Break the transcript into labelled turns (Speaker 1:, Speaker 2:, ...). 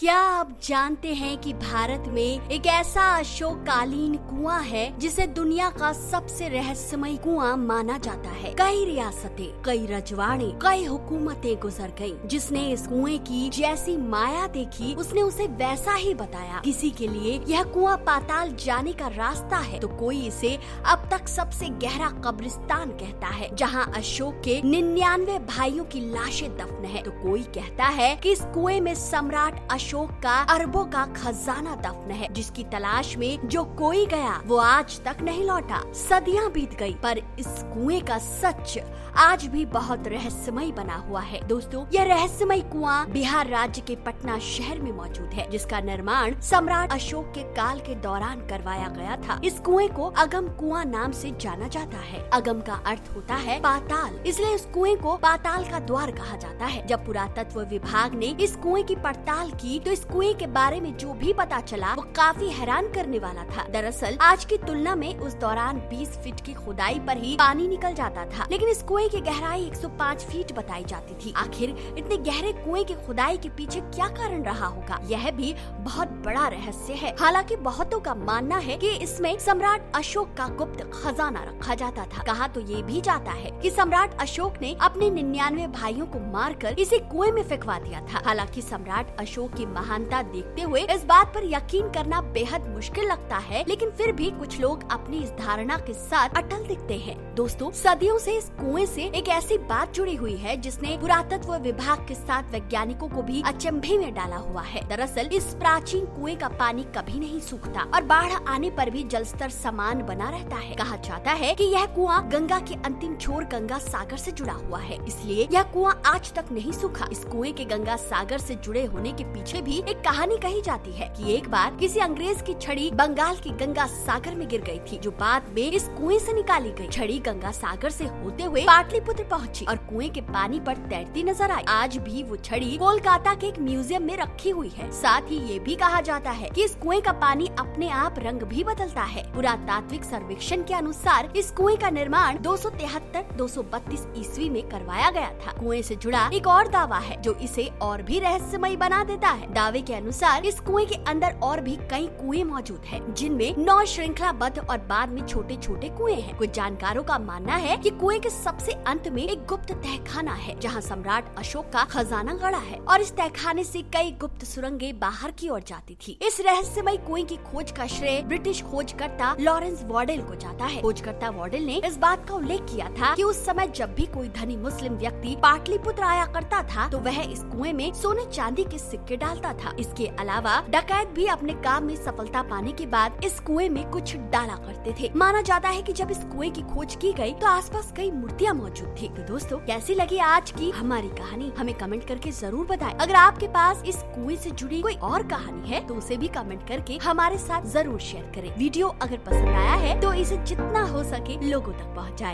Speaker 1: क्या आप जानते हैं कि भारत में एक ऐसा अशोककालीन कुआं है जिसे दुनिया का सबसे रहस्यमय कुआं माना जाता है। कई रियासतें, कई रजवाड़े, कई हुकूमतें गुजर गईं, जिसने इस कुएं की जैसी माया देखी उसने उसे वैसा ही बताया। किसी के लिए यह कुआं पाताल जाने का रास्ता है तो कोई इसे अब तक सबसे गहरा कब्रिस्तान कहता है, जहां अशोक के 99 भाइयों की लाशें दफन है। तो कोई कहता है कि इस कुएं में सम्राट अशोक का अरबों का खजाना दफन है, जिसकी तलाश में जो कोई गया वो आज तक नहीं लौटा। सदियां बीत गई पर इस कुएं का सच आज भी बहुत रहस्यमय बना हुआ है। दोस्तों, यह रहस्यमय कुआं बिहार राज्य के पटना शहर में मौजूद है, जिसका निर्माण सम्राट अशोक के काल के दौरान करवाया गया था। इस कुएं को अगम कुआं नाम से जाना जाता है। अगम का अर्थ होता है पाताल, इसलिए इस कुएं को पाताल का द्वार कहा जाता है। जब पुरातत्व विभाग ने इस कुएं की पड़ताल की तो इस कुएं के बारे में जो भी पता चला वो काफी हैरान करने वाला था। दरअसल आज की तुलना में उस दौरान 20 फीट की खुदाई पर ही पानी निकल जाता था, लेकिन इस कुएं की गहराई 105 फीट बताई जाती थी। आखिर इतने गहरे कुएं की खुदाई के पीछे क्या कारण रहा होगा, यह भी बहुत बड़ा रहस्य है। हालांकि बहुतों का मानना है कि इसमें सम्राट अशोक का गुप्त खजाना रखा जाता था। कहा तो ये भी जाता है कि सम्राट अशोक ने अपने 99 भाइयों को मारकर इसे कुएं में फेंकवा दिया था। हालांकि सम्राट अशोक की महानता देखते हुए इस बात पर यकीन करना बेहद मुश्किल लगता है, लेकिन फिर भी कुछ लोग अपनी इस धारणा के साथ अटल दिखते हैं। दोस्तों, सदियों से इस कुएं से एक ऐसी बात जुड़ी हुई है जिसने पुरातत्व विभाग के साथ वैज्ञानिकों को भी अचंभे में डाला हुआ है। दरअसल इस प्राचीन कुएं का पानी कभी नहीं सूखता और बाढ़ आने पर भी जलस्तर समान बना रहता है। कहा जाता है कि यह कुआं गंगा के अंतिम छोर गंगा सागर से जुड़ा हुआ है, इसलिए यह कुआं आज तक नहीं सूखा। इस कुएं के गंगा सागर से जुड़े होने के पीछे भी एक कहानी कही जाती है कि एक बार किसी अंग्रेज की छड़ी बंगाल की गंगा सागर में गिर गई थी, जो बाद में इस कुएं से निकाली गई। छड़ी गंगा सागर से होते हुए पाटलिपुत्र पहुंची और कुएं के पानी पर तैरती नजर आई। आज भी वो छड़ी कोलकाता के एक म्यूजियम में रखी हुई है। साथ ही ये भी कहा जाता है कि इस कुएं का पानी अपने आप रंग भी बदलता है। पुरातात्विक सर्वेक्षण के अनुसार इस कुएं का निर्माण 273-232 ईस्वी में करवाया गया था। कुएं से जुड़ा एक और दावा है जो इसे और भी रहस्यमय बना देता है। दावे के अनुसार इस कुएं के अंदर और भी कई कुएं मौजूद हैं, जिनमें 9 श्रृंखलाबद्ध और बाद में छोटे छोटे कुएं हैं। कुछ जानकारों का मानना है कि कुएं के सबसे अंत में एक गुप्त तहखाना है, जहां सम्राट अशोक का खजाना गड़ा है और इस तहखाने से कई गुप्त सुरंगें बाहर की ओर जाती थी। इस रहस्यमय कुएं की खोज का श्रेय ब्रिटिश खोजकर्ता लॉरेंस वॉडेल को जाता है। खोजकर्ता वॉडेल ने इस बात का उल्लेख किया था कि उस समय जब भी कोई धनी मुस्लिम व्यक्ति पाटलिपुत्र आया करता था तो वह इस कुएं में सोने चांदी के सिक्के डालता था। इसके अलावा डकैत भी अपने काम में सफलता पाने के बाद इस कुएं में कुछ डाला करते थे। माना जाता है कि जब इस कुएं की खोज की गई तो आसपास कई मूर्तियां मौजूद थी। तो दोस्तों, कैसी लगी आज की हमारी कहानी, हमें कमेंट करके जरूर बताएं। अगर आपके पास इस कुएं से जुड़ी कोई और कहानी है तो उसे भी कमेंट करके हमारे साथ जरूर शेयर करें। वीडियो अगर पसंद आया है तो इसे जितना हो सके लोगों तक पहुँचाएं।